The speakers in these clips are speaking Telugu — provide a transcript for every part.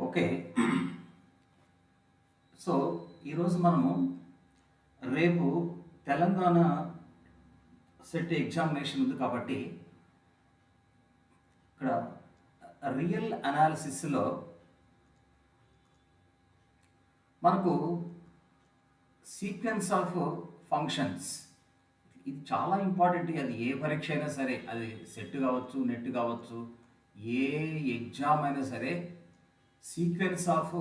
ఓకే. సో, ఈరోజు మనము రేపు తెలంగాణ సెట్ ఎగ్జామినేషన్ ఉంది కాబట్టి ఇక్కడ రియల్ అనాలిసిస్లో మనకు సీక్వెన్స్ ఆఫ్ ఫంక్షన్స్ ఇది చాలా ఇంపార్టెంట్. అది ఏ పరీక్ష అయినా సరే, అది సెట్ కావచ్చు, నెట్ కావచ్చు, ఏ ఎగ్జామ్ అయినా సరే sequence of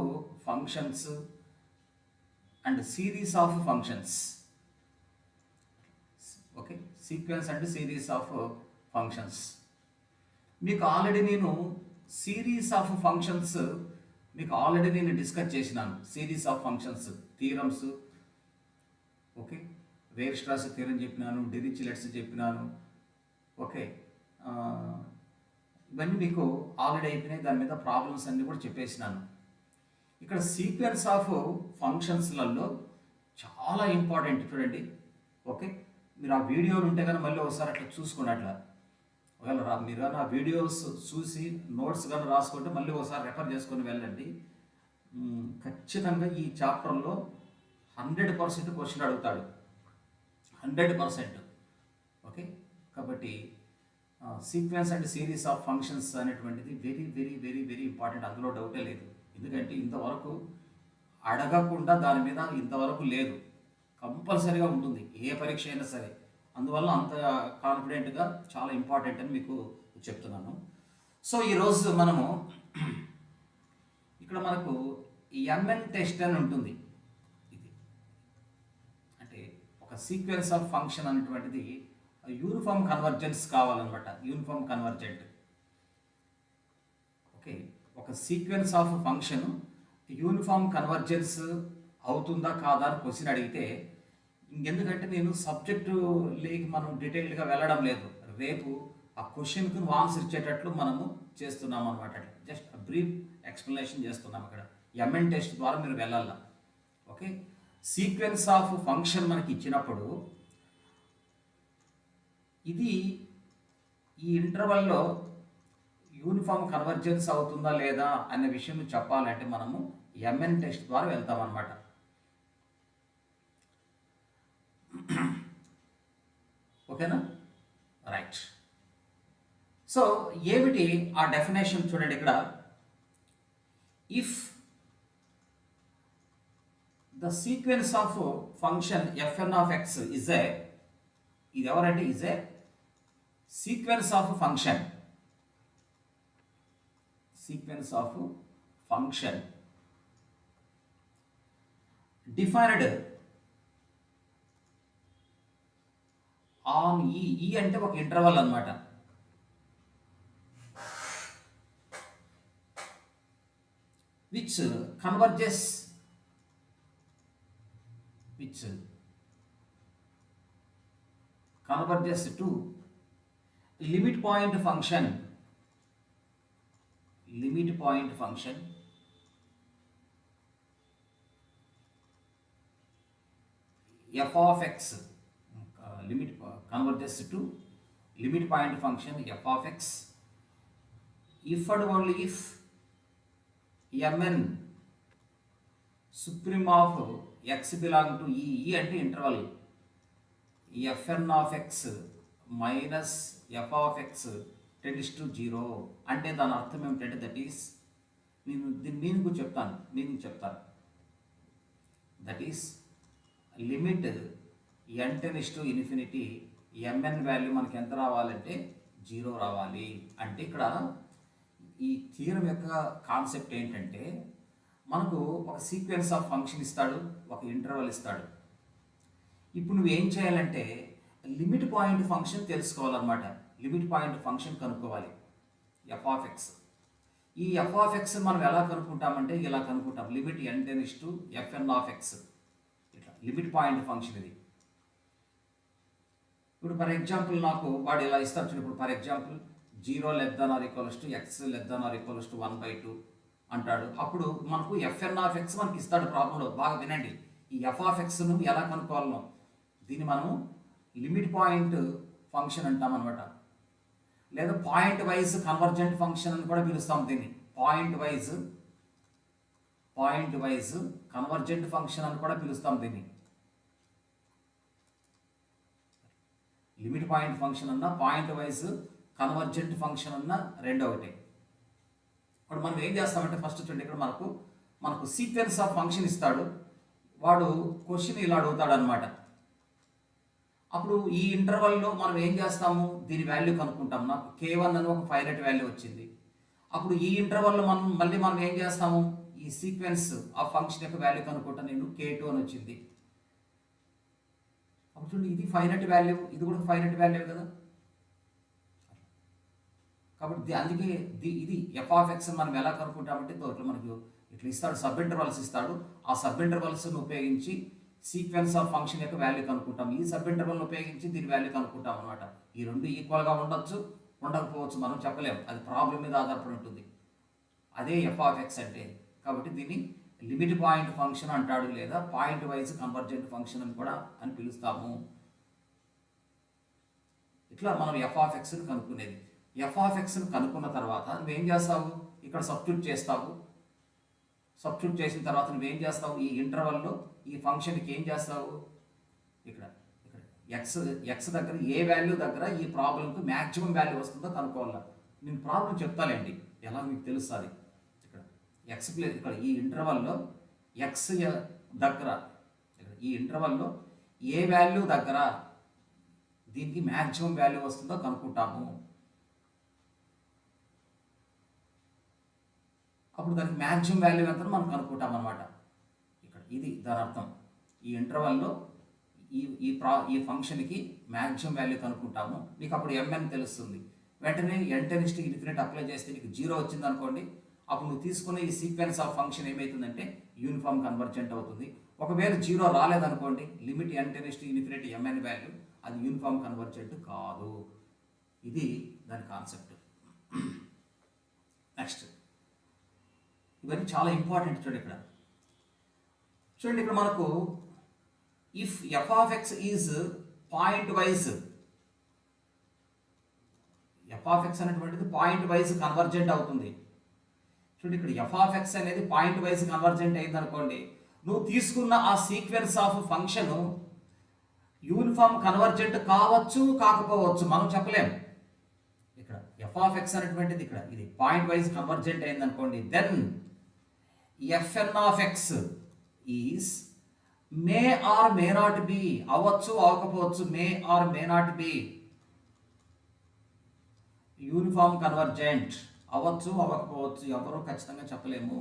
functions and series of functions. Okay, sequence and series of functions. మీకు ఆల్రెడీ నేను సిరీస్ ఆఫ్ ఫంక్షన్స్ డిస్కస్ చేసినాను. Series of functions theorems, okay, Weierstrass theorem చెప్పినాను, డిరిచ్లెట్స్ చెప్పినాను. ఓకే, ఇవన్నీ మీకు ఆల్రెడీ అయిపోయినాయి. దాని మీద ప్రాబ్లమ్స్ అన్నీ కూడా చెప్పేసినాను. ఇక్కడ సీక్వెన్స్ ఆఫ్ ఫంక్షన్స్లలో చాలా ఇంపార్టెంట్ చూడండి. ఓకే, మీరు ఆ వీడియోలు ఉంటే కానీ మళ్ళీ ఒకసారి అట్లా చూసుకోండి. అట్లా ఒకవేళ మీరు కానీ ఆ వీడియోస్ చూసి నోట్స్ కానీ రాసుకుంటే మళ్ళీ ఒకసారి రెఫర్ చేసుకొని వెళ్ళండి. ఖచ్చితంగా ఈ చాప్టర్లో 100% క్వశ్చన్ అడుగుతాడు. 100%. ఓకే, కాబట్టి sequence and series of functions అనేటువంటిది very very very very important. అందులో డౌటే లేదు. ఎందుకంటే ఇంతవరకు అడగకుండా దాని మీద ఇంతవరకు లేదు. కంపల్సరీగా ఉంటుంది ఏ పరీక్ష అయినా సరే. అందువల్ల అంత కాన్ఫిడెంట్గా చాలా ఇంపార్టెంట్ అని మీకు చెప్తున్నాను. సో ఈరోజు మనము ఇక్కడ మనకు ఎంఎన్ టెస్ట్ అని ఉంటుంది. ఇది అంటే ఒక సీక్వెన్స్ ఆఫ్ ఫంక్షన్ అనేటువంటిది యూనిఫామ్ కన్వర్జెన్స్ కావాలన్నమాట. Uniform convergent. ఓకే, ఒక sequence of function uniform convergence అవుతుందా కాదా అని క్వశ్చన్ అడిగితే, ఇంకెందుకంటే నేను సబ్జెక్టు లేకి మనం డీటెయిల్డ్గా వెళ్ళడం లేదు. రేపు ఆ క్వశ్చన్కి నువ్వు ఆన్సర్ ఇచ్చేటట్లు మనము చేస్తున్నాం అనమాట. జస్ట్ బ్రీఫ్ ఎక్స్ప్లెనేషన్ చేస్తున్నాం. ఇక్కడ ఎంఎన్ టెస్ట్ ద్వారా మీరు వెళ్ళాల. ఓకే, సీక్వెన్స్ ఆఫ్ ఫంక్షన్ మనకి ఇచ్చినప్పుడు ఇది ఈ ఇంటర్వల్లో యూనిఫామ్ కన్వర్జెన్స్ అవుతుందా లేదా అనే విషయం చెప్పాలంటే మనము ఎంఎన్ టెస్ట్ ద్వారా వెళ్తాం అన్నమాట. ఓకేనా, రైట్. సో ఏమిటి ఆ డెఫినేషన్ చూడండి. ఇక్కడ if the sequence of function FN of X is a, ఇది ఎవరంటే is a sequence of function, sequence of function defined on ఈ అంటే ఒక ఇంటర్వల్ అన్నమాట. which converges to limit point function f of x, converges to limit point function f of x if and only if mn supreme of x belong to e అంటే interval fn of x minus f of x tends to 0 అంటే దాని అర్థం ఏమిటంటే దట్ ఈస్, నేను దీని మీనింగ్ చెప్తాను. That is limit n tends to infinity mn value మనకి ఎంత రావాలంటే 0 రావాలి. అంటే ఇక్కడ ఈ థియరం యొక్క కాన్సెప్ట్ ఏంటంటే, మనకు ఒక సీక్వెన్స్ ఆఫ్ ఫంక్షన్ ఇస్తాడు, ఒక ఇంటర్వల్ ఇస్తాడు. ఇప్పుడు నువ్వు ఏం చేయాలంటే లిమిట్ పాయింట్ ఫంక్షన్ తెలుసుకోవాలన్నమాట. లిమిట్ పాయింట్ ఫంక్షన్ కనుక్కోవాలి ఎఫ్ ఆఫ్ ఎక్స్. ఈ ఎఫ్ ఆఫ్ ఎక్స్ మనం ఎలా కనుక్కుంటామంటే ఇలా కనుక్కుంటాం. Limit n tends to fn of x, ఇట్లా లిమిట్ పాయింట్ ఫంక్షన్ ఇది. ఇప్పుడు ఫర్ ఎగ్జాంపుల్ నాకు వాడు ఇలా ఇస్తాడు చూడు. ఇప్పుడు ఫర్ ఎగ్జాంపుల్ 0 < x < 1/2 అంటాడు. అప్పుడు మనకు fn ఆఫ్ ఎక్స్ మనకి ఇస్తాడు ప్రాబ్లంలో. బాగా వినండి, ఈ ఎఫ్ ఆఫ్ ఎక్స్ను ఎలా కనుక్కోవాలనో దీన్ని మనము లిమిట్ పాయింట్ ఫంక్షన్ అంటాం అనమాట. లేదా పాయింట్ వైజ్ కన్వర్జెంట్ ఫంక్షన్ అని కూడా పిలుస్తాం దీన్ని. Point wise point wise convergent function అని కూడా పిలుస్తాం దీన్ని. లిమిట్ పాయింట్ ఫంక్షన్ అన్న పాయింట్ వైజ్ కన్వర్జెంట్ ఫంక్షన్ అన్న రెండో ఒకటి. ఇప్పుడు మనం ఏం చేస్తామంటే ఫస్ట్ చూడండి, ఇక్కడ మనకు సీక్వెన్స్ ఆఫ్ ఫంక్షన్ ఇస్తాడు, వాడు క్వశ్చన్ ఇలా అడుగుతాడు అనమాట. అప్పుడు ఈ ఇంటర్వల్లో మనం ఏం చేస్తాము, దీని వాల్యూ కనుక్కుంటాం. నాకు K1 అని ఒక ఫైనైట్ వాల్యూ వచ్చింది. అప్పుడు ఈ ఇంటర్వల్లో మనం ఏం చేస్తాము, ఈ సీక్వెన్స్ ఆఫ్ ఫంక్షన్ యొక్క వాల్యూ కనుక్కుంటాను. నేను K2 అని వచ్చింది. అప్పుడు చూడండి, ఇది ఫైనైట్ వాల్యూ, ఇది కూడా ఫైనైట్ వాల్యూ కదా. కాబట్టి అందుకే ఇది f(x) మనం ఎలా కనుక్కుంటామంటే ఇట్లా మనకు ఇట్లా ఇస్తాడు, సబ్ ఇంటర్వల్స్ ఇస్తాడు. ఆ సబ్ ఇంటర్వల్స్ను ఉపయోగించి సీక్వెన్స్ ఆఫ్ ఫంక్షన్ యొక్క వాల్యూ కనుక్కుంటాం. ఈ సబ్ ఇంటర్వల్ని ఉపయోగించి దీని వాల్యూ కనుక్కుంటాం అనమాట. ఈ రెండు ఈక్వల్గా ఉండొచ్చు, ఉండకపోవచ్చు, మనం చెప్పలేము, అది ప్రాబ్లం మీద ఆధారపడి ఉంటుంది. అదే f(x) అంటే. కాబట్టి దీన్ని లిమిట్ పాయింట్ ఫంక్షన్ అంటాడు, లేదా పాయింట్ వైజ్ కన్వర్జెంట్ ఫంక్షన్ అని కూడా అని పిలుస్తాము. ఇట్లా మనం f(x)ని కనుక్కునేది. f(x)ని కనుక్కున్న తర్వాత నువ్వేం చేస్తావు, ఇక్కడ సబ్స్టిట్యూట్ చేస్తావు. సబ్స్టిట్యూట్ చేసిన తర్వాత నువ్వేం చేస్తావు, ఈ ఇంటర్వల్లో ఈ ఫంక్షన్కి ఏం చేస్తావు, ఇక్కడ ఎక్స్ దగ్గర ఏ వాల్యూ దగ్గర ఈ ప్రాబ్లంకి మ్యాక్సిమం వాల్యూ వస్తుందో కనుక్కోవాలి. నేను ప్రాబ్లం చెప్తాలేండి, ఎలా మీకు తెలుస్తుంది. ఇక్కడ ఎక్స్ ప్లేస్, ఇక్కడ ఈ ఇంటర్వల్లో ఎక్స్ దగ్గర, ఈ ఇంటర్వల్లో ఏ వాల్యూ దగ్గర దీనికి మ్యాక్సిమం వాల్యూ వస్తుందో కనుక్కుంటాము. అప్పుడు దానికి మ్యాక్సిమం వాల్యూ ఎంత మనం కనుక్కుంటాం అనమాట. ఇక్కడ ఇది దాని అర్థం. ఈ ఇంటర్వల్లో ఈ ఫంక్షన్కి మ్యాక్సిమం వాల్యూ కనుక్కుంటాము. నీకు అప్పుడు mn తెలుస్తుంది. వెంటనే n∞ అప్లై చేస్తే నీకు 0 వచ్చింది అనుకోండి, అప్పుడు నువ్వు తీసుకునే ఈ సీక్వెన్స్ ఆఫ్ ఫంక్షన్ ఏమవుతుందంటే యూనిఫామ్ కన్వర్జెంట్ అవుతుంది. ఒకవేళ 0 రాలేదనుకోండి, లిమిట్ n∞ mn వాల్యూ, అది యూనిఫామ్ కన్వర్జెంట్ కాదు. ఇది దాని కాన్సెప్ట్. నెక్స్ట్, ఇవన్నీ చాలా ఇంపార్టెంట్. చూడండి ఇక్కడ మనకు if f(x) is point wise, f(x) అనేటువంటిది పాయింట్ వైజ్ కన్వర్జెంట్ అవుతుంది. చూడండి, ఇక్కడ f(x) అనేది పాయింట్ వైజ్ కన్వర్జెంట్ అయింది అనుకోండి, నువ్వు తీసుకున్న ఆ sequence of function uniform convergent కావచ్చు, కాకపోవచ్చు, మనం చెప్పలేము. ఇక్కడ f(x) అనేటువంటిది ఇక్కడ ఇది పాయింట్ వైజ్ కన్వర్జెంట్ అయింది అనుకోండి, then fn(x) is may or may not be, అవ్వచ్చు అవ్వకపోవచ్చు, may or may not be uniform convergent, అవ్వచ్చు అవ్వకపోవచ్చు, ఎవరు ఖచ్చితంగా చెప్పలేము.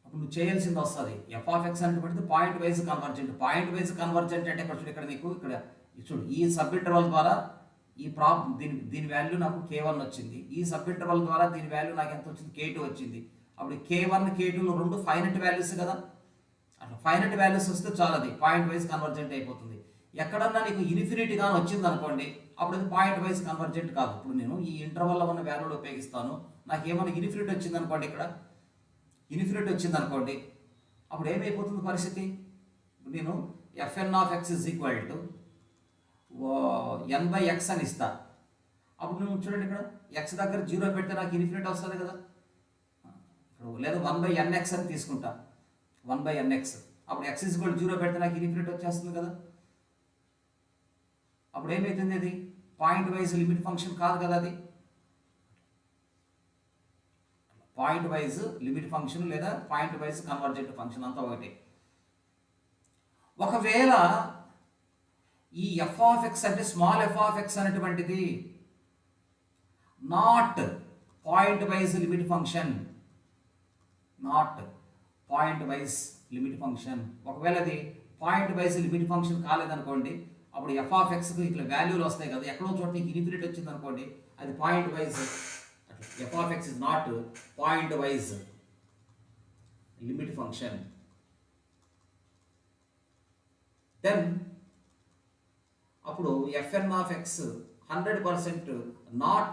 అప్పుడు నువ్వు చేయాల్సింది వస్తుంది. f(x) అనేటువంటిది pointwise convergent. Point wise convergent అంటే ఇక్కడ నీకు ఇక్కడ చూడు, ఈ సబ్ ఇంటర్వల్ ద్వారా ఈ దీని వాల్యూ నాకు K1 వచ్చింది. ఈ సబ్ ఇంటర్వల్ ద్వారా దీని వాల్యూ నాకు ఎంత వచ్చింది, K2 వచ్చింది. అప్పుడు K1 K2 రెండు ఫైనైట్ వాల్యూస్ కదా. అట్లా ఫైనైట్ వాల్యూస్ వస్తే చాలా, అది పాయింట్ వైజ్ కన్వర్జెంట్ అయిపోతుంది. ఎక్కడన్నా నీకు ఇన్ఫినిటీగా వచ్చింది అనుకోండి, అప్పుడు అది పాయింట్ వైజ్ కన్వర్జెంట్ కాదు. ఇప్పుడు నేను ఈ ఇంటర్వల్లో ఉన్న వాల్యూలు ఉపయోగిస్తాను, నాకు ఏమైనా ఇన్ఫినిటీ వచ్చింది అనుకోండి, ఇక్కడ ఇన్ఫినిటీ వచ్చింది అనుకోండి, అప్పుడు ఏమైపోతుంది పరిస్థితి, నేను fn(x) = n/x అని ఇస్తా. అప్పుడు నువ్వు చూడండి, ఇక్కడ x దగ్గర 0 పెడితే నాకు ఇన్ఫినిటీ వస్తుంది కదా. లేదా 1/nx అని తీసుకుంటా, 1/nx. అప్పుడు x = 0 పెడితే నాకు ఇన్ఫినిటీ వచ్చేస్తుంది కదా. అప్పుడు ఏమవుతుంది, అది పాయింట్ వైజ్ లిమిట్ ఫంక్షన్ కాదు కదా. అది పాయింట్ వైజ్ లిమిట్ ఫంక్షన్ లేదా పాయింట్ వైజ్ కన్వర్జెంట్ ఫంక్షన్ అంతా ఒకటి. ఒకవేళ ఈ f(x) అంటే స్మాల్ f(x) అనేటువంటిది not point wise limit function, not point wise limit function, ఒకవేళ అది పాయింట్ వైజ్ లిమిట్ ఫంక్షన్ కాలేదనుకోండి, అప్పుడు f(x)కి ఇట్లా వాల్యూలు వస్తాయి కదా, ఎక్కడో చోట నీకు ఇన్ఫినిటీ వచ్చింది అనుకోండి, అది point wise. f(x) is not point wise limit function. Then అప్పుడు fn(x) 100% not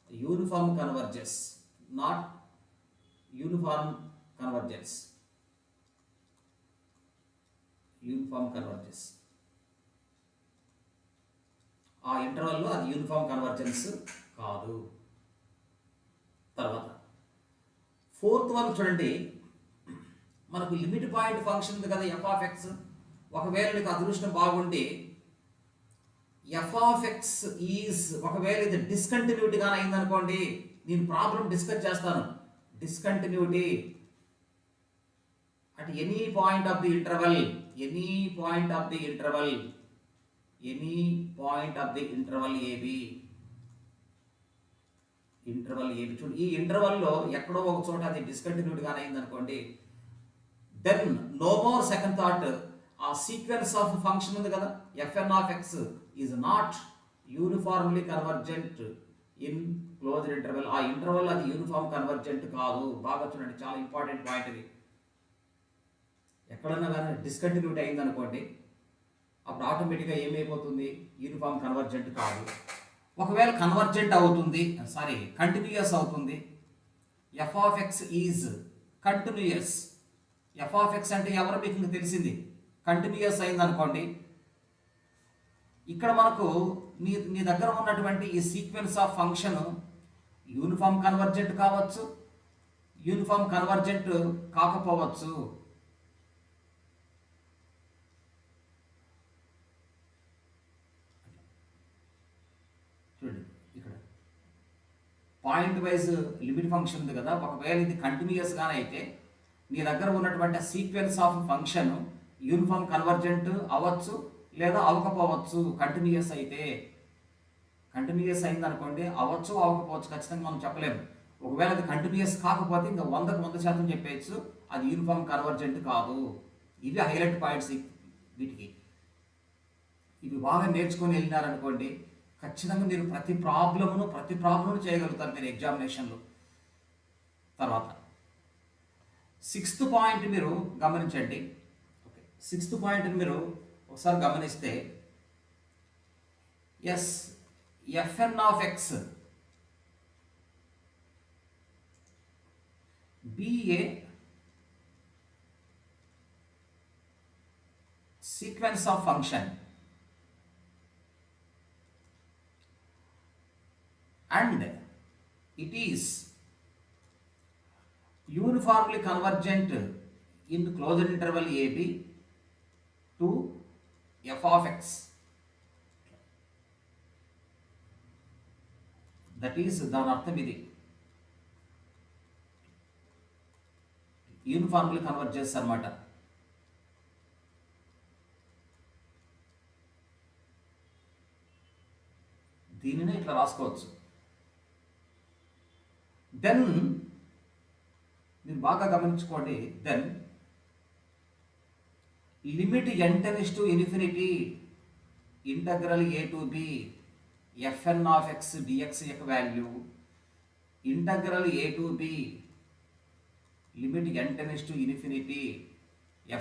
uniform converges, not uniform convergence, uniform converges. ఆ ఇంటర్వల్లో అది యూనిఫామ్ కన్వర్జెన్స్ కాదు. తర్వాత ఫోర్త్ వన్ చూడండి, మనకు లిమిట్ పాయింట్ ఫంక్షన్ ఉంది కదా ఎఫ్ ఆఫ్ ఎక్స్. ఒకవేళ నీకు అదృష్టం బాగుండి ఎఫ్ ఆఫ్ ఎక్స్ ఈజ్ ఒకవేళ ఇది డిస్కంటిన్యూటీగా అయిందనుకోండి, నేను ప్రాబ్లం డిస్కస్ చేస్తాను. Discontinuity at any point of the interval, any point of the interval, any point of the interval AB, interval AB చూడు, ఈ ఇంటర్వల్లో ఎక్కడో ఒక చోట అది డిస్కంటిన్యూటీగా అయింది అనుకోండి, then no more second thought, ఆ సీక్వెన్స్ ఆఫ్ ఫంక్షన్ ఉంది కదా fn of x is not uniformly convergent in closed interval. ఆ ఇంటర్వల్ అది యూనిఫామ్ కన్వర్జెంట్ కాదు. బాగా చూడండి, చాలా ఇంపార్టెంట్ పాయింట్ ఇది. ఎక్కడన్నా కానీ డిస్కంటిన్యూటీ అయింది అనుకోండి, అప్పుడు ఆటోమేటిక్గా ఏమైపోతుంది, యూనిఫామ్ కన్వర్జెంట్ కాదు. ఒకవేళ కన్వర్జెంట్ అవుతుంది, కంటిన్యూయస్ అవుతుంది, F of x is continuous. F of x అంటే ఎవరు మీకు తెలిసింది, కంటిన్యూయస్ అయింది అనుకోండి, ఇక్కడ మనకు నీ దగ్గర ఉన్నటువంటి ఈ sequence of function uniform convergent కావచ్చు, యూనిఫామ్ కన్వర్జెంట్ కాకపోవచ్చు. చూడండి, ఇక్కడ పాయింట్ వైజ్ లిమిట్ ఫంక్షన్ ఉంది కదా, ఒకవేళ ఇది కంటిన్యూయస్గానే అయితే నీ దగ్గర ఉన్నటువంటి sequence of function uniform convergent అవ్వచ్చు లేదా అవ్వకపోవచ్చు. కంటిన్యూయస్ అయితే, కంటిన్యూయస్ అయింది అనుకోండి, అవ్వచ్చు అవ్వకపోవచ్చు, ఖచ్చితంగా మనం చెప్పలేము. ఒకవేళ అది కంటిన్యూయస్ కాకపోతే ఇంకా 100% చెప్పేయచ్చు అది యూనిఫామ్ కన్వర్జెంట్ కాదు. ఇవి హైలైట్ పాయింట్స్. వీటికి ఇవి బాగా నేర్చుకొని వెళ్ళినారనుకోండి, ఖచ్చితంగా మీరు ప్రతి ప్రాబ్లమ్ను చేయగలుగుతారు మీరు ఎగ్జామినేషన్లో. తర్వాత 6th పాయింట్ మీరు గమనించండి. ఓకే, 6th పాయింట్ని మీరు ఒకసారి గమనిస్తే, yes f n of x be a sequence of function and it is uniformly convergent in closed interval AB to f of x. That is దాని అర్థం ఇది, యూనిఫార్మ్లీ కన్వర్ట్ చేస్తారు అన్నమాట. దీనినే ఇట్లా రాసుకోవచ్చు. దెన్ మీరు బాగా గమనించుకోండి, then limit n tends to infinity integral a to b fn of x dx యొక్క value integral a to b limit n tends to infinity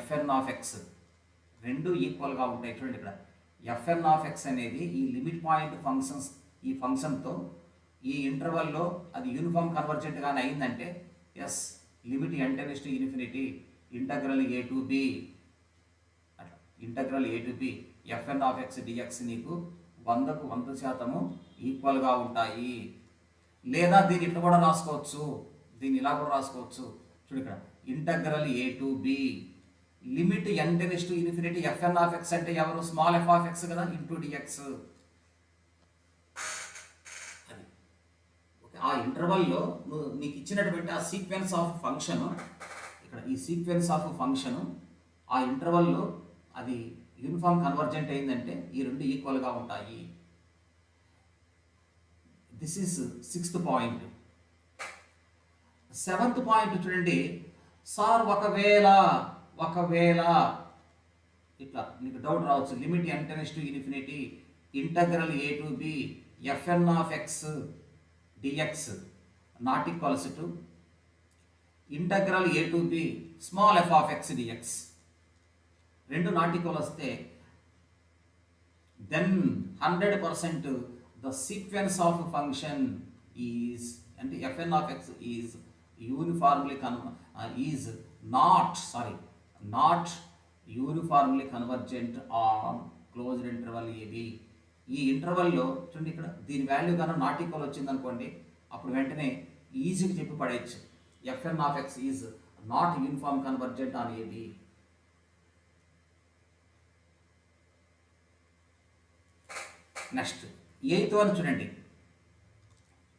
fn of x రెండు ఈక్వల్గా ఉంటాయి. చూడండి, ఇక్కడ fn of x అనేది ఈ లిమిట్ పాయింట్ ఫంక్షన్స్, ఈ ఫంక్షన్తో ఈ ఇంటర్వల్లో అది యూనిఫామ్ కన్వర్జెంట్గానే అయిందంటే yes limit n tends to infinity integral a to b అట్లా integral a to b fn of x dx నీకు 100% ఈక్వల్గా ఉంటాయి. లేదా దీన్ని ఇట్లా కూడా రాసుకోవచ్చు, దీన్ని ఇలా కూడా రాసుకోవచ్చు. చూడు, ఇక్కడ integral a to b limit n tends to infinity fn of x అంటే ఎవరు, స్మాల్ f of x కదా, ఇంటూ dx. అది ఓకే, ఆ ఇంటర్వల్లో నీకు ఇచ్చినటువంటి ఆ సీక్వెన్స్ ఆఫ్ ఫంక్షన్, ఇక్కడ ఈ సీక్వెన్స్ ఆఫ్ ఫంక్షన్ ఆ ఇంటర్వల్లో అది యూనిఫామ్ కన్వర్జెంట్ అయిందంటే ఈ రెండు ఈక్వల్గా ఉంటాయి. This is 6th point. 7th point చూడండి, సార్ ఒకవేళ ఇట్లా నీకు డౌట్ రావచ్చు, limit n tends to infinity integral a to b fn of x dx not equals to integral a to b small f of x dx. రెండు నాట్ ఈక్వల్ వస్తే then 100% the sequence of function is అంటే fn of x is uniformly is not uniformly convergent on closed interval AB. ఈ ఇంటర్వల్లో చూడండి, ఇక్కడ దీని వాల్యూ కన్నా నాట్ ఈక్వల్ వచ్చింది అనుకోండి, అప్పుడు వెంటనే ఈజీగా చెప్పి పడేయచ్చు. F n of x is not uniform convergent on a b. Next 8th one చూడండి,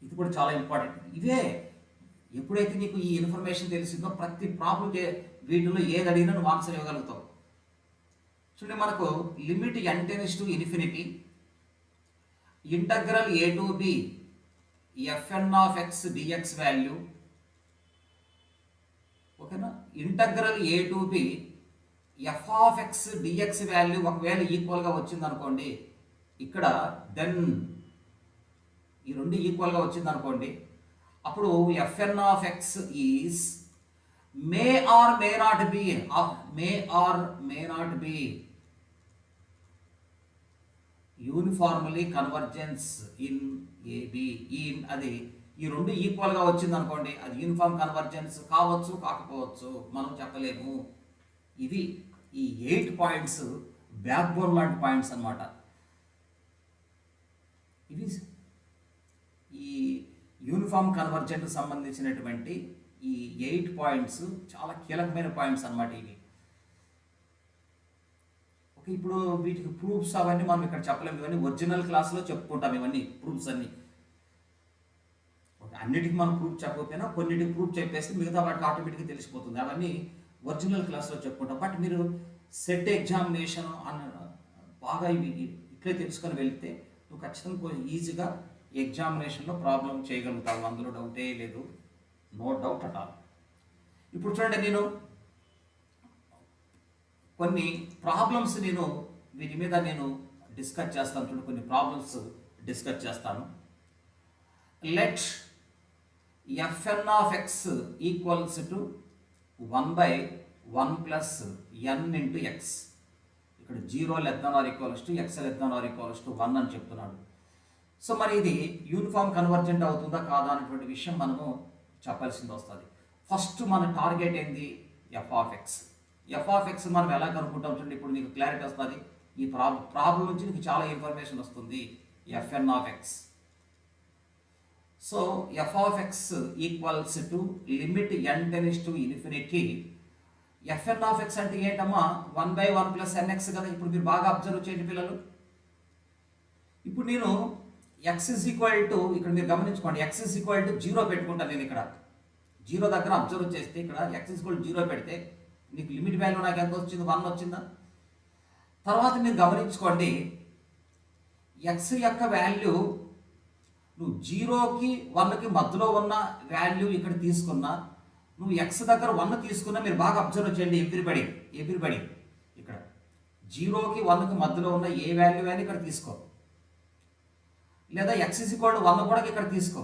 ఇది కూడా చాలా ఇంపార్టెంట్. ఇవే ఎప్పుడైతే నీకు ఈ ఇన్ఫర్మేషన్ తెలిసిందో ప్రతి ప్రాబ్లం వీటిలో ఏది అడిగినా నువ్వు ఆన్సర్ ఇవ్వగలుగుతావు. చూడండి, మనకు limit n tends to infinity integral a to b fn of x dx value, ఓకేనా. Integral a to b f of x dx value ఒకవేళ ఈక్వల్గా వచ్చింది అనుకోండి, ఇక్కడ దెన్ ఈ రెండు ఈక్వల్గా వచ్చింది అనుకోండి, అప్పుడు fn of x is may or may not be, may or may not be uniformly convergence in AB. అది ఈ రెండు ఈక్వల్గా వచ్చింది అనుకోండి, అది యూనిఫామ్ కన్వర్జెన్స్ కావచ్చు కాకపోవచ్చు, మనం చెప్పలేము. ఇవి ఈ 8 పాయింట్స్ బ్యాక్ బోన్ లాంటి పాయింట్స్ అన్నమాట. ఇవి ఈ యూనిఫామ్ కన్వర్జెంట్ సంబంధించినటువంటి ఈ 8 పాయింట్స్ చాలా కీలకమైన పాయింట్స్ అన్నమాట ఇవి. ఓకే, ఇప్పుడు వీటికి ప్రూఫ్స్ అవన్నీ మనం ఇక్కడ చెప్పలేము, ఇవన్నీ ఒరిజినల్ క్లాస్లో చెప్పుకుంటాం ఇవన్నీ ప్రూఫ్స్ అన్నీ. ఓకే, అన్నిటికీ మనం ప్రూఫ్ చెప్పకపోయినా కొన్నిటికి ప్రూఫ్ చెప్పేస్తే మిగతా వాటికి ఆటోమేటిక్గా తెలిసిపోతుంది, అవన్నీ ఒరిజినల్ క్లాస్లో చెప్పుకుంటాం. బట్ మీరు సెట్ ఎగ్జామినేషన్ బాగా ఇవి ఇట్లే తెలుసుకొని వెళ్తే నువ్వు ఖచ్చితంగా ఈజీగా ఎగ్జామినేషన్లో ప్రాబ్లం చేయగలుగుతావు, అందులో డౌటే లేదు, నో డౌట్ అట్ ఆల్. ఇప్పుడు చూడండి, నేను కొన్ని ప్రాబ్లమ్స్ వీటి మీద డిస్కస్ చేస్తాను. చూడండి, కొన్ని ప్రాబ్లమ్స్ డిస్కస్ చేస్తాను. Let f n of x equals to 1/1 plus n into x. ఇక్కడ 0 <= x <= 1 అని చెప్తున్నాడు. సో మరి ఇది యూనిఫామ్ కన్వర్జెంట్ అవుతుందా కాదా అనేటువంటి విషయం మనము చెప్పాల్సింది వస్తుంది. ఫస్ట్ మన టార్గెట్ ఏంది? F of X. F of x మనం ఎలా కనుక్కుంటాం చూడండి, ఇప్పుడు నీకు క్లారిటీ వస్తుంది. ఈ ప్రాబ్లం నుంచి నీకు చాలా ఇన్ఫర్మేషన్ వస్తుంది. FN of X. So F of x equals to limit n tends to infinity. FN of x అంటే ఏంటమ్మా? 1/1 ప్లస్ ఎన్ఎక్స్ కదా. ఇప్పుడు మీరు బాగా అబ్జర్వ్ చేయండి పిల్లలు. ఇప్పుడు నేను ఎక్స్ ఇస్ ఈక్వల్ టు, ఇక్కడ మీరు గమనించుకోండి, ఎక్స్ ఇస్ ఈక్వల్ టు 0 పెట్టుకుంటాను నేను. ఇక్కడ 0 దగ్గర అబ్జర్వ్ చేస్తే ఇక్కడ ఎక్స్ ఇస్ ఈక్వల్ 0 పెడితే నీకు లిమిట్ వాల్యూ నాకు ఎంత వచ్చింది? 1 వచ్చిందా? తర్వాత మీరు గమనించుకోండి, ఎక్స్ యొక్క వాల్యూ నువ్వు 0కి 1కి మధ్యలో ఉన్న వాల్యూ ఇక్కడ తీసుకున్నా, నువ్వు ఎక్స్ దగ్గర 1 తీసుకున్నా, మీరు బాగా అబ్జర్వ్ చేయండి. ఎవ్రీబడి ఇక్కడ 0కి 1కి మధ్యలో ఉన్న ఏ వాల్యూ అయినా ఇక్కడ తీసుకో, లేదా ఎక్స్ ఇస్ ఈక్వల్ టు 1 కూడా ఇక్కడ తీసుకో.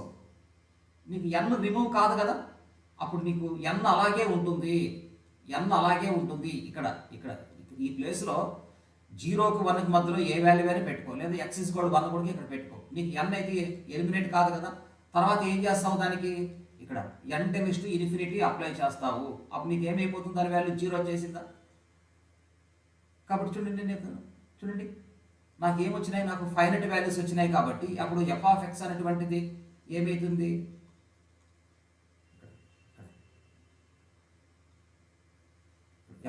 నీకు ఎన్ రిమూవ్ కాదు కదా, అప్పుడు నీకు ఎన్ అలాగే ఉంటుంది. ఇక్కడ ఈ ప్లేస్లో 0కి 1కి మధ్యలో ఏ వాల్యూ అయినా పెట్టుకో, లేదా ఎక్స్ ఇస్ ఈక్వల్ టు 1 కూడా ఇక్కడ పెట్టుకో. నీకు ఎన్ అయితే ఎలిమినేట్ కాదు కదా. తర్వాత ఏం చేస్తావు? దానికి ఇక్కడ n tends to infinity apply చేస్తావు. అప్పుడు నీకు ఏమైపోతుంది? దాని వాల్యూ 0 చేసిందా? కాబట్టి చూడండి నాకు ఏమొచ్చినాయి? నాకు ఫైనట్ వాల్యూస్ వచ్చినాయి. కాబట్టి అప్పుడు ఎఫ్ ఆఫ్ ఎక్స్ అనేటువంటిది ఏమవుతుంది?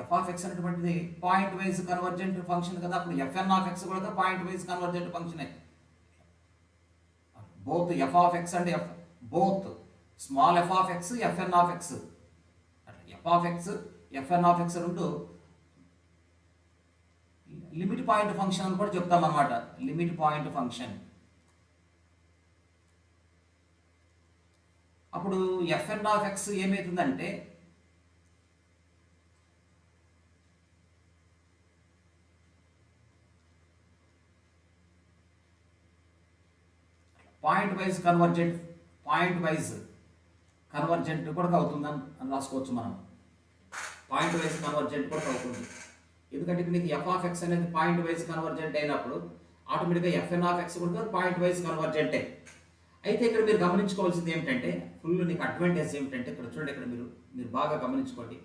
ఎఫ్ ఆఫ్ ఎక్స్ అనేటువంటిది పాయింట్ వైజ్ కన్వర్జెంట్ ఫంక్షన్ కదా. అప్పుడు ఎఫ్ఎన్ ఆఫ్ ఎక్స్ కూడా pointwise convergent function. Both f of x and both small f of x, f n of x, అట్లా f of x, f n of x రెండు లిమిట్ పాయింట్ ఫంక్షన్ అని కూడా చెప్తాం అన్నమాట. Limit point function. అప్పుడు ఎఫ్ఎన్ ఆఫ్ ఎక్స్ ఏమవుతుందంటే పాయింట్ వైజ్ కన్వర్జెంట్ కూడా అవుతుందని రాసుకోవచ్చు మనం. పాయింట్ వైజ్ కన్వర్జెంట్ కూడా అవుతుంది. ఎందుకంటే నీకు ఎఫ్ ఆఫ్ ఎక్స్ అనేది పాయింట్ వైజ్ కన్వర్జెంట్ అయినప్పుడు ఆటోమేటిక్గా ఎఫ్ఎన్ ఆఫ్ ఎక్స్ కూడా పాయింట్ వైజ్ కన్వర్జెంటే. అయితే ఇక్కడ మీరు గమనించుకోవాల్సింది ఏమిటంటే, ఫుల్ నీకు అడ్వాంటేజ్ ఏమిటంటే, ఇక్కడ చూడండి, ఇక్కడ మీరు బాగా గమనించుకోండి.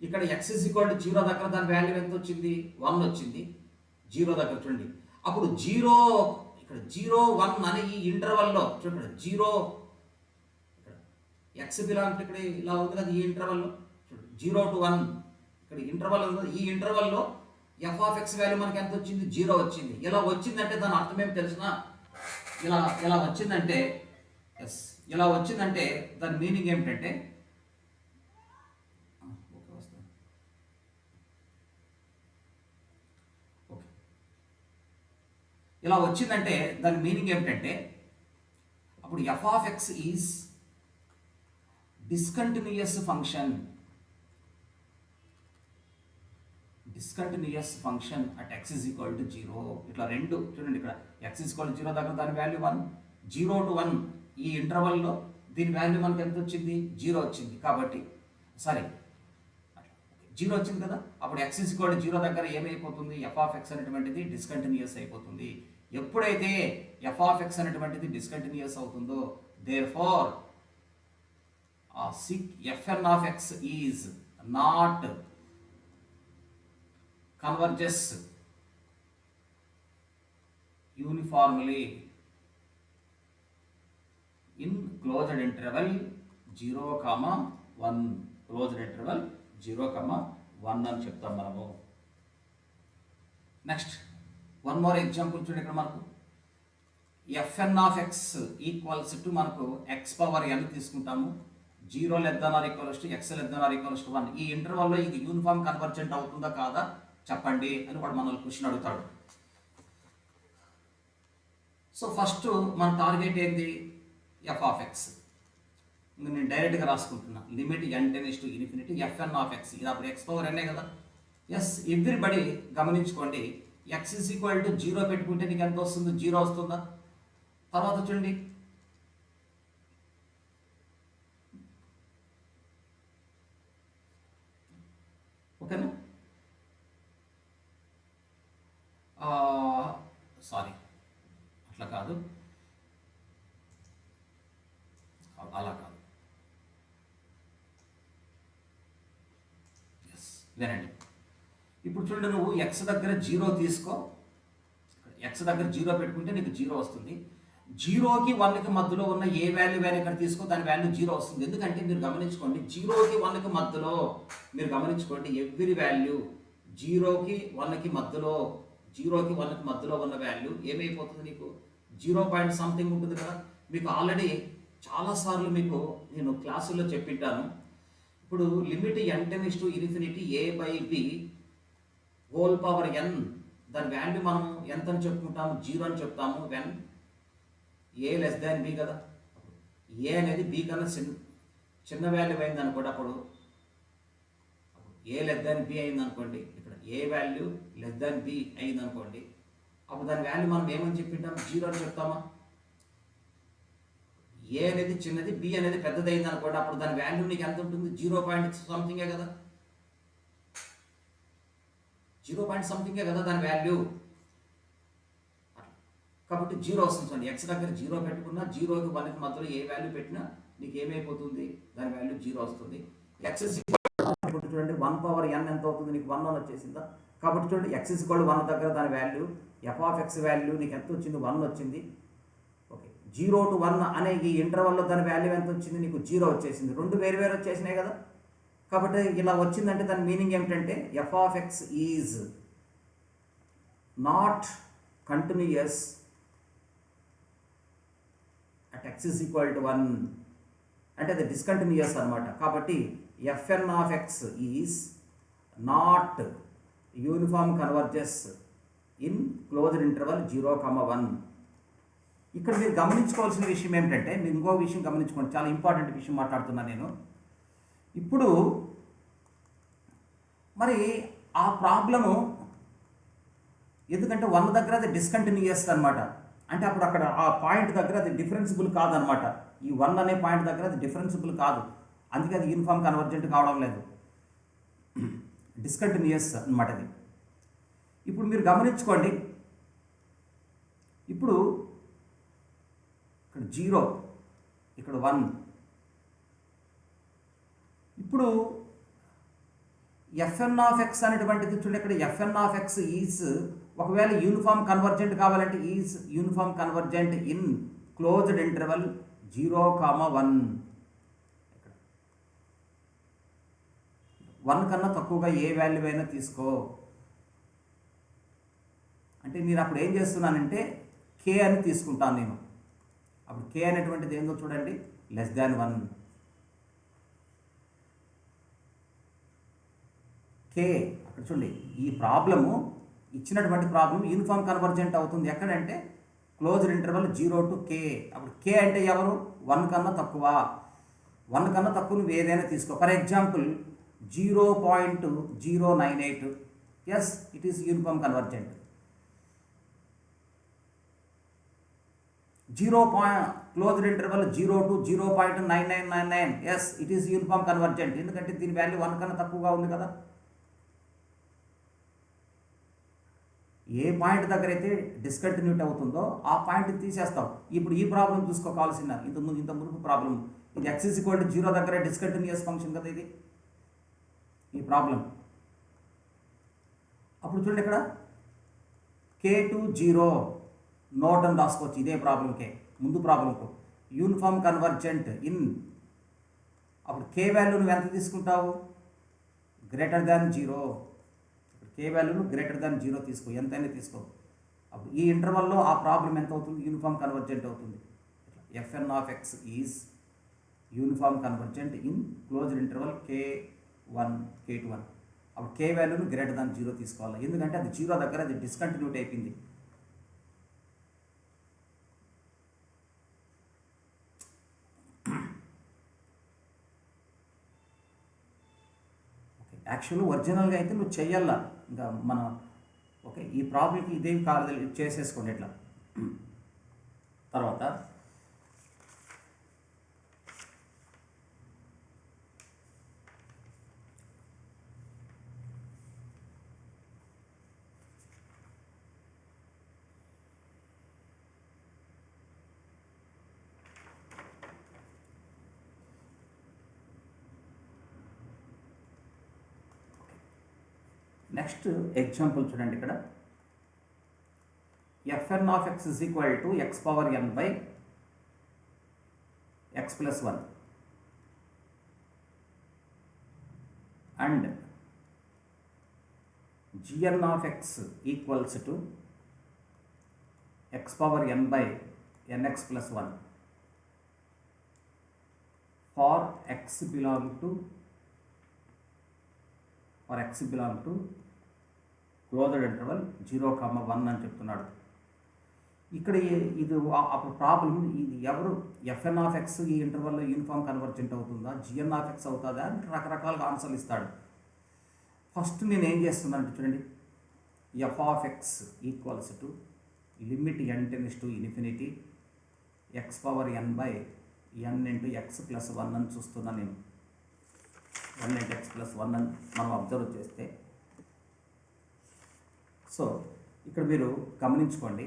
ఇక్కడ ఎక్స్ ఇస్ ఈక్వల్ టు 0 దగ్గర దాని వాల్యూ ఎంత వచ్చింది? 1 వచ్చింది 0 దగ్గర. చూడండి, అప్పుడు 0 ఇక్కడ 0, 1 అనే ఈ ఇంటర్వల్లో చూడండి, 0 ఎక్స్ బిలాంగ్ ఇక్కడ ఇలా ఉంది కదా ఈ ఇంటర్వల్లో 0 to 1 ఇక్కడ ఇంటర్వల్ ఉంది. ఈ ఇంటర్వల్లో ఎఫ్ ఆఫ్ ఎక్స్ వాల్యూ మనకి ఎంత వచ్చింది? 0 వచ్చింది. ఇలా వచ్చిందంటే దాని అర్థం ఏమి తెలిసిన, ఇలా వచ్చిందంటే ఇలా వచ్చిందంటే దాని మీనింగ్ ఏమిటంటే ఇలా వచ్చిందంటే దాని మీనింగ్ ఏమిటంటే అప్పుడు f of x is discontinuous function at x is equal to 0. ఇట్లా రెండు చూడండి, ఇక్కడ x is equal to 0 దగ్గర దాని వాల్యూ 1, 0 to 1 ఈ ఇంటర్వల్లో దీని వాల్యూ మనకి ఎంత వచ్చింది? 0 వచ్చింది. కాబట్టి 0 వచ్చింది కదా, అప్పుడు x is equal to 0 దగ్గర ఏమైపోతుంది? ఎఫ్ ఆఫ్ ఎక్స్ అనేటువంటిది డిస్కంటిన్యూయస్ అయిపోతుంది. ఎప్పుడైతే ఎఫ్ ఆఫ్ ఎక్స్ అనేటువంటిది డిస్కంటిన్యూయస్ అవుతుందో therefore fn of x is not converges uniformly in closed interval 0, 1 closed interval 0, 1 అని చెప్తాం మనము. నెక్స్ట్ వన్ మోర్ ఎగ్జాంపుల్ చూడండి. ఇక్కడ మనకు fn of x equals to మనకు x పవర్ n తీసుకుంటాము. 0 < x < 1 ఈ ఇంటర్వల్లో ఇది యూనిఫామ్ కన్వర్జెంట్ అవుతుందా కాదా చెప్పండి అని కూడా మనల్ని క్వశ్చన్ అడుగుతాడు. సో ఫస్ట్ మన టార్గెట్ ఏంది? F of X. నేను డైరెక్ట్గా రాసుకుంటున్నా, limit n tends to infinity fn of x. ఇది అప్పుడు x పవర్ n కదా. ఎస్, ఎవ్రీబడి గమనించుకోండి, x is equal to 0 పెట్టుకుంటే నీకు ఎంత వస్తుంది? 0 వస్తుందా? తర్వాత చూడండి, ఓకేనా? సారీ, అట్లా కాదు, అలా కాదు. ఎస్, వినండి. ఇప్పుడు చూడండి, నువ్వు ఎక్స్ దగ్గర 0 తీసుకో. ఎక్స్ దగ్గర 0 పెట్టుకుంటే నీకు 0 వస్తుంది. 0కి 1కి మధ్యలో ఉన్న ఏ వాల్యూ ఇక్కడ తీసుకో, దాని వాల్యూ 0 వస్తుంది. ఎందుకంటే మీరు గమనించుకోండి, 0కి 1కి మధ్యలో మీరు గమనించుకోండి, ఎవ్రీ వాల్యూ 0కి 1కి మధ్యలో ఉన్న వాల్యూ ఏమైపోతుంది? నీకు 0 సంథింగ్ ఉంటుంది కదా. మీకు ఆల్రెడీ చాలాసార్లు మీకు నేను క్లాసుల్లో చెప్పింటాను. ఇప్పుడు limit n tends to infinity a/b whole power n, దాని వాల్యూ మనం ఎంత అని చెప్పుకుంటాము? 0 అని చెప్తాము. When a less than b కదా. a అనేది b కన్నా చిన్న వాల్యూ అయింది అనుకోండి, అప్పుడు a less than b అయింది అనుకోండి, ఇక్కడ a value less than b అయింది అనుకోండి, అప్పుడు దాని వాల్యూ మనం ఏమని చెప్పింటాం? 0 అని చెప్తామా? a అనేది చిన్నది, b అనేది పెద్దది అయింది అనుకోండి, అప్పుడు దాని వాల్యూ నీకు ఎంత ఉంటుంది? 0 సంథింగే కదా. 0 సంథింగే కదా దాని వాల్యూ. కాబట్టి 0 వస్తుంది. చూడండి, ఎక్స్ దగ్గర 0 పెట్టుకున్నా, 0కి 1కి మధ్యలో ఏ వాల్యూ పెట్టినా నీకు ఏమైపోతుంది? దాని వాల్యూ 0 వస్తుంది. ఎక్స్ చూడండి, 1 పవర్ n ఎంత అవుతుంది? నీకు 1 వచ్చేసిందా? కాబట్టి చూడండి, x is equal to 1 దగ్గర దాని value F of X value నీకు ఎంత వచ్చింది? 1 వచ్చింది. ఓకే, 0 to 1 అనే ఈ ఇంటర్వల్లో దాని వాల్యూ ఎంత వచ్చింది? నీకు 0 వచ్చేసింది. రెండు వేరు వచ్చేసినాయి కదా. కాబట్టి ఇలా వచ్చిందంటే దాని మీనింగ్ ఏమిటంటే F of x is not continuous at x is equal to 1, అంటే అది డిస్కంటిన్యూయస్ అనమాట. కాబట్టి fn of x is not uniform converges in closed interval 0, 1. ఇక్కడ మీరు గమనించుకోవాల్సిన విషయం ఏమిటంటే, మీరు ఇంకో విషయం గమనించుకోండి, చాలా ఇంపార్టెంట్ విషయం మాట్లాడుతున్నాను నేను. ఇప్పుడు మరి ఆ ప్రాబ్లము ఎందుకంటే 1 దగ్గర అది డిస్కంటిన్యూయస్ అనమాట, అంటే అప్పుడు అక్కడ ఆ పాయింట్ దగ్గర అది డిఫరెన్సిబుల్ కాదనమాట. ఈ 1 అనే పాయింట్ దగ్గర అది డిఫరెన్సిబుల్ కాదు, అందుకే అది యూనిఫామ్ కన్వర్జెంట్ కావడం లేదు, డిస్కంటిన్యూయస్ అనమాట అది. ఇప్పుడు మీరు గమనించుకోండి, ఇప్పుడు ఇక్కడ 0, ఇక్కడ 1. ఇప్పుడు fn of x అనేటువంటిది చూడండి, ఇక్కడ fn of x ఈజ్ ఒకవేళ యూనిఫామ్ కన్వర్జెంట్ కావాలంటే is uniform convergent in closed interval 0, 1. 1 కన్నా తక్కువగా ఏ వాల్యూ అయినా తీసుకో అంటే నేను అప్పుడు ఏం చేస్తున్నానంటే కే అని తీసుకుంటాను నేను. అప్పుడు కే అనేటువంటిది ఏందో చూడండి, <<1 కే. అక్కడ చూడండి, ఈ ప్రాబ్లము ఇచ్చినటువంటి ప్రాబ్లం యూనిఫామ్ కన్వర్జెంట్ అవుతుంది ఎక్కడంటే క్లోజ్డ్ ఇంటర్వల్ 0 to k. అప్పుడు కే అంటే ఎవరు? 1 కన్నా తక్కువ. 1 కన్నా తక్కువ నువ్వు ఏదైనా తీసుకో. For example 0.098, yes it is uniform convergent. 0 closed interval 0 to 0.9999, yes it is uniform convergent. ఎందుకంటే దీని వాల్యూ 1 కన్నా తక్కువగా ఉంది కదా. ఏ పాయింట్ దగ్గర అయితే డిస్కంటిన్యూట్ అవుతుందో ఆ పాయింట్ తీసేస్తాం. ఇప్పుడు ఈ ప్రాబ్లం చూసుకోవాల్సిన ఇంత మునుపు ప్రాబ్లం, ఇది x = 0 దగ్గర డిస్కంటిన్యూస్ ఫంక్షన్ కదా ఇది, ఈ ప్రాబ్లం. అప్పుడు చూడండి ఇక్కడ k to 0 నోట్ అని రాసుకోవచ్చు. ఇదే ప్రాబ్లంకే, ముందు ప్రాబ్లంకు యూనిఫామ్ కన్వర్జెంట్ ఇన్. అప్పుడు k వాల్యూ నువ్వు ఎంత తీసుకుంటావు? (0). కే వాల్యూను (0) తీసుకో, ఎంతైనా తీసుకో. అప్పుడు ఈ ఇంటర్వల్లో ఆ ప్రాబ్లం ఎంత అవుతుంది? యూనిఫామ్ కన్వర్జెంట్ అవుతుంది. fn of x is uniform convergent in closed interval k1 k to 1. అప్పుడు కే వాల్యూను (0) తీసుకోవాలి, ఎందుకంటే అది 0 దగ్గర అది డిస్కంటిన్యూట్ అయిపోయింది. యాక్చువల్ ఒరిజినల్గా అయితే నువ్వు చెయ్యాల, ఇంకా మన ఓకే ఈ ప్రాబ్లంకి ఇదేం కాదు చేసేసుకోండి ఇట్లా. తర్వాత నెక్స్ట్ ఎగ్జాంపుల్ చూడండి. ఇక్కడ fn of x is equal to x⁴n by x plus 1 and gn of x equals to x⁴n by nx plus 1 for x belong to closed interval 0, 1 అని చెప్తున్నాడు. ఇక్కడ ఇది అప్పుడు ప్రాబ్లం, ఇది ఎవరు fn of x ఈ ఇంటర్వల్లో యూనిఫామ్ కన్వర్జెంట్ అవుతుందా, gn of x అవుతుందా అని రకరకాలుగా ఆన్సర్లు ఇస్తాడు. ఫస్ట్ నేను ఏం చేస్తున్నానంటే చూడండి, f of x equals to limit n tends to infinity x⁴n by n into x plus 1 అని చూస్తున్నాను నేను. 1 into x plus 1 అని మనం అబ్జర్వ్ చేస్తే, సో ఇక్కడ మీరు గమనించుకోండి,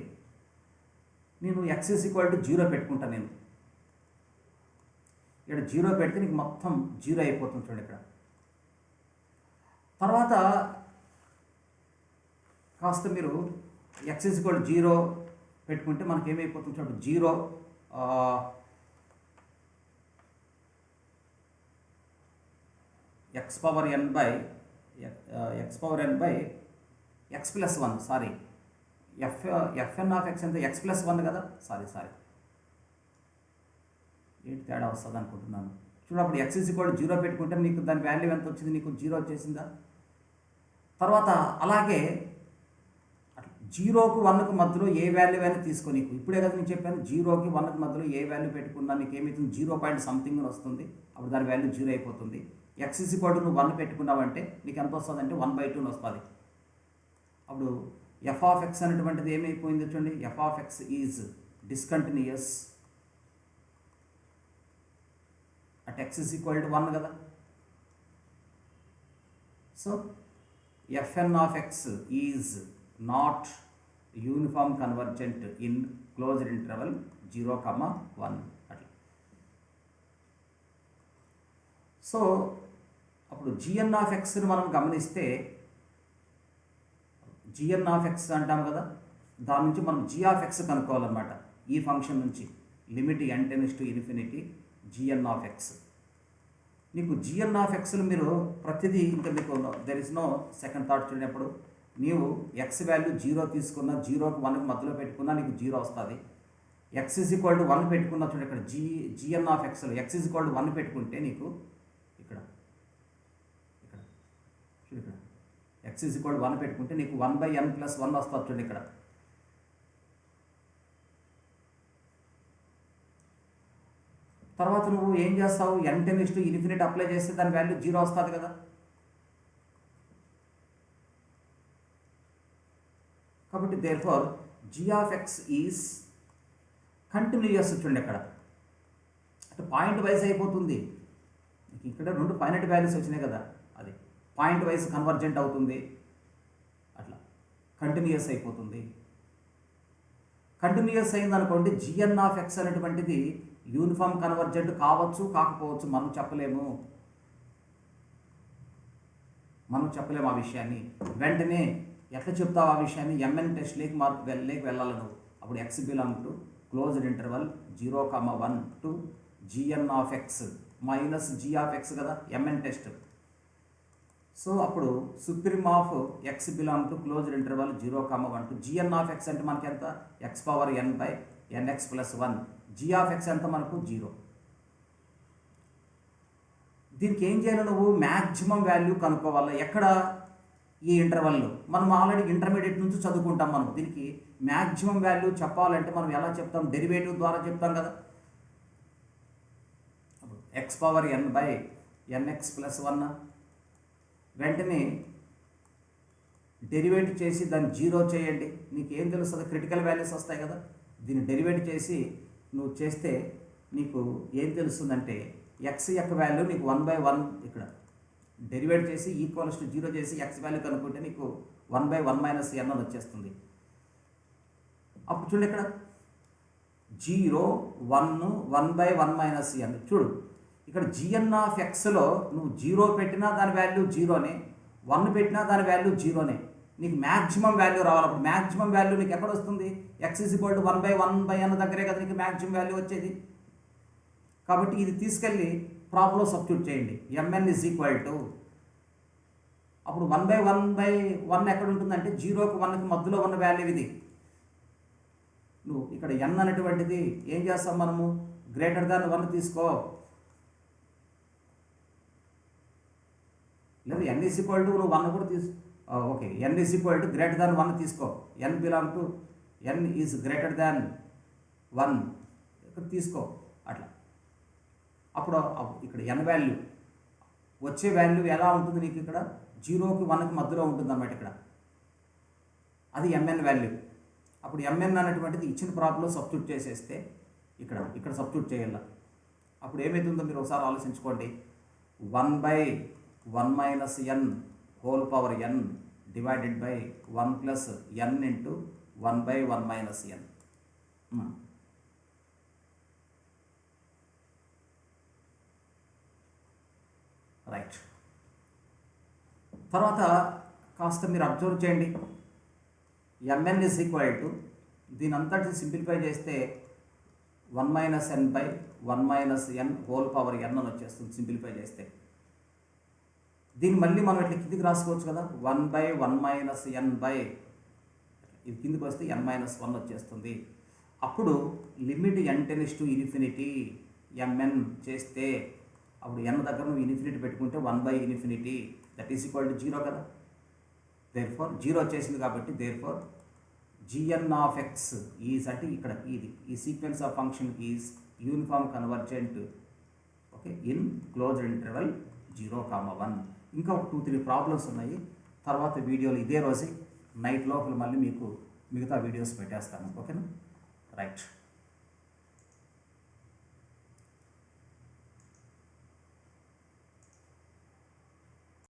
నేను x = 0 పెట్టుకుంటాను. నేను ఇక్కడ 0 పెడితే నీకు మొత్తం 0 అయిపోతుంది చూడండి ఇక్కడ. తర్వాత కాస్త మీరు x = 0 పెట్టుకుంటే మనకి ఏమైపోతుంది చూడండి, 0 x⁴n by x plus 1, sorry fn of x ఎంత x plus 1 కదా, సారీ ఏంటి తేడా వస్తుంది అనుకుంటున్నాను. చూడప్పుడు x = 0 పెట్టుకుంటే నీకు దాని వాల్యూ ఎంత వచ్చింది, నీకు 0 వచ్చేసిందా. తర్వాత అలాగే 0కు 1కు మధ్యలో ఏ వాల్యూ అయినా తీసుకో. నీకు ఇప్పుడే కదా నేను చెప్పాను, 0కి 1కి మధ్యలో ఏ వాల్యూ పెట్టుకున్నా నీకు ఏమవుతుంది, 0.something వస్తుంది. అప్పుడు దాని వాల్యూ 0 అయిపోతుంది. x = నువ్వు 1 పెట్టుకున్నావంటే నీకు ఎంత వస్తుంది అంటే 1/2 వస్తుంది. అప్పుడు f of x అనేటువంటిది ఏమైపోయింది చూడండి, f of x is discontinuous at x = 1 కదా. So fn of x is not uniform convergent in closed interval 0, 1 అట్లా. సో అప్పుడు gn of xని మనం గమనిస్తే, gn of x అంటాం కదా, దాని నుంచి మనం g of x కనుక్కోవాలన్నమాట. ఈ ఫంక్షన్ నుంచి limit n tends to infinity gn of x. నీకు జిఎన్ ఆఫ్ ఎక్స్లు మీరు ప్రతిదీ ఇంకా మీకు there is no second thought చూడినప్పుడు నీవు ఎక్స్ వాల్యూ 0 తీసుకున్న 0కి 1కి మధ్యలో పెట్టుకున్నా నీకు 0 వస్తుంది. ఎక్స్ ఈజ్ ఈక్వల్ టు 1 పెట్టుకున్నా చూడండి ఇక్కడ జిఎన్ ఆఫ్ ఎక్స్లో ఎక్స్ ఈజ్ ఈక్వల్ టు 1 పెట్టుకుంటే నీకు ఇక్కడ ఇక్కడ చూడు ఇక్కడ ఎక్స్ ఈజ్ ఈక్వల్ టు 1 పెట్టుకుంటే నీకు 1/n+1 వస్తుంది చూడండి ఇక్కడ. తర్వాత నువ్వు ఏం చేస్తావు, n→∞ అప్లై చేస్తే దాని వాల్యూ 0 వస్తుంది కదా. కాబట్టి therefore g of x is continuous. చూడండి అక్కడ అంటే పాయింట్ వైజ్ అయిపోతుంది. ఇక్కడ 2 ఫైనైట్ వాల్యూస్ వచ్చినాయి కదా, అది పాయింట్ వైజ్ కన్వర్జెంట్ అవుతుంది, అట్లా కంటిన్యూయస్ అయిపోతుంది. కంటిన్యూయస్ అయిందనుకోండి జిఎన్ ఆఫ్ ఎక్స్ అనేటువంటిది యూనిఫామ్ కన్వర్జెంట్ కావచ్చు కాకపోవచ్చు, మనం చెప్పలేము ఆ విషయాన్ని. వెంటనే ఎట్లా చెప్తావు ఆ విషయాన్ని, ఎంఎన్ టెస్ట్ లేక్ వెళ్ళాలి నువ్వు. అప్పుడు x belong to closed interval 0,1 to g n of x minus g of x కదా ఎంఎన్ టెస్ట్. సో అప్పుడు supreme of x belong to closed interval 0,1 to g n of x అంటే మనకి ఎంత x⁻n/nx+1. జీ ఆఫ్ ఎక్స్ ఎంత మనకు 0. దీనికి ఏం చేయాలి, నువ్వు మ్యాక్సిమం వాల్యూ కనుక్కోవాలి. ఎక్కడ, ఈ ఇంటర్వల్లో. మనం ఆల్రెడీ ఇంటర్మీడియట్ నుంచి చదువుకుంటాం. మనం దీనికి మ్యాక్సిమం వాల్యూ చెప్పాలంటే మనం ఎలా చెప్తాం, డెరివేటివ్ ద్వారా చెప్తాం కదా. x⁻n/nx+1 వెంటనే డెరివేటివ్ చేసి దాన్ని 0 చేయండి. నీకు ఏం తెలుస్తుంది, క్రిటికల్ వాల్యూస్ వస్తాయి కదా. దీన్ని డెరివేటివ్ చేసి నువ్వు చేస్తే నీకు ఏం తెలుస్తుందంటే ఎక్స్ యొక్క వాల్యూ నీకు 1/1 ఇక్కడ డెరివేట్ చేసి =0 చేసి ఎక్స్ వాల్యూ కనుక్కుంటే నీకు 1/1 - n అని వచ్చేస్తుంది. అప్పుడు చూడండి ఇక్కడ 0 1 1/1 - n. చూడు ఇక్కడ జిఎన్ ఆఫ్ ఎక్స్లో నువ్వు 0 పెట్టినా దాని వాల్యూ 0నే, 1 పెట్టినా దాని వాల్యూ 0నే. నీకు మ్యాక్సిమం వాల్యూ రావాలి. అప్పుడు మ్యాక్సిమం వాల్యూ నీకు ఎక్కడ వస్తుంది, x = 1/1 దగ్గరే కదా నీకు మ్యాక్సిమం వాల్యూ వచ్చేది. కాబట్టి ఇది తీసుకెళ్ళి ప్రాబ్లో సబ్స్టిట్యూట్ చేయండి. mn = అప్పుడు 1/1 ఎక్కడ ఉంటుందంటే 0కి 1కి మధ్యలో ఉన్న వాల్యూ ఇది. నువ్వు ఇక్కడ n అనేటువంటిది ఏం చేస్తాం మనము, >1 తీసుకో, లేదా n = నువ్వు 1 కూడా తీసుకో. ఓకే, n = >1 తీసుకో. n belong to n is >1 ఇక్కడ తీసుకో అట్లా. అప్పుడు ఇక్కడ n వాల్యూ వచ్చే వాల్యూ ఎలా ఉంటుంది నీకు, ఇక్కడ 0కి 1కి మధ్యలో ఉంటుంది అన్నమాట. ఇక్కడ అది mn వాల్యూ. అప్పుడు mn అనేటువంటిది ఇచ్చిన ప్రాబ్లంలో సబ్స్టిట్యూట్ చేసేస్తే ఇక్కడ సబ్స్టిట్యూట్ చేయాలి. అప్పుడు ఏమవుతుందో మీరు ఒకసారి ఆలోచించుకోండి. 1/1 - n whole power n divided by 1 + n into 1/1 - n. Right. తర్వాత కాస్త మీరు అబ్జర్వ్ చేయండి. mn = దీని అంతటి సింప్లిఫై చేస్తే 1 - n/1 - n whole power n అని వచ్చేస్తుంది సింప్లిఫై చేస్తే. దీన్ని మళ్ళీ మనం ఇట్లా కిందికి రాసుకోవచ్చు కదా, 1/1 - n ఇది కిందికి వస్తే n-1 వచ్చేస్తుంది. అప్పుడు లిమిట్ n →∞ mn చేస్తే అప్పుడు n దగ్గర నువ్వు ఇన్ఫినిటీ పెట్టుకుంటే 1/∞ దట్ ఈజ్ ఈక్వల్ టు 0 కదా. దేర్ ఫార్ 0 వచ్చేసింది కాబట్టి therefore g n of x is అంటే ఇక్కడ ఈ sequence of function is uniform convergent okay in closed interval 0,1. ఇంకా ఒక 2-3 ప్రాబ్లమ్స్ ఉన్నాయి. తర్వాత వీడియోలు ఇదే రోజే నైట్ లోపల మళ్ళీ మీకు మిగతా వీడియోస్ పెట్టేస్తాను. ఓకేనా, రైట్.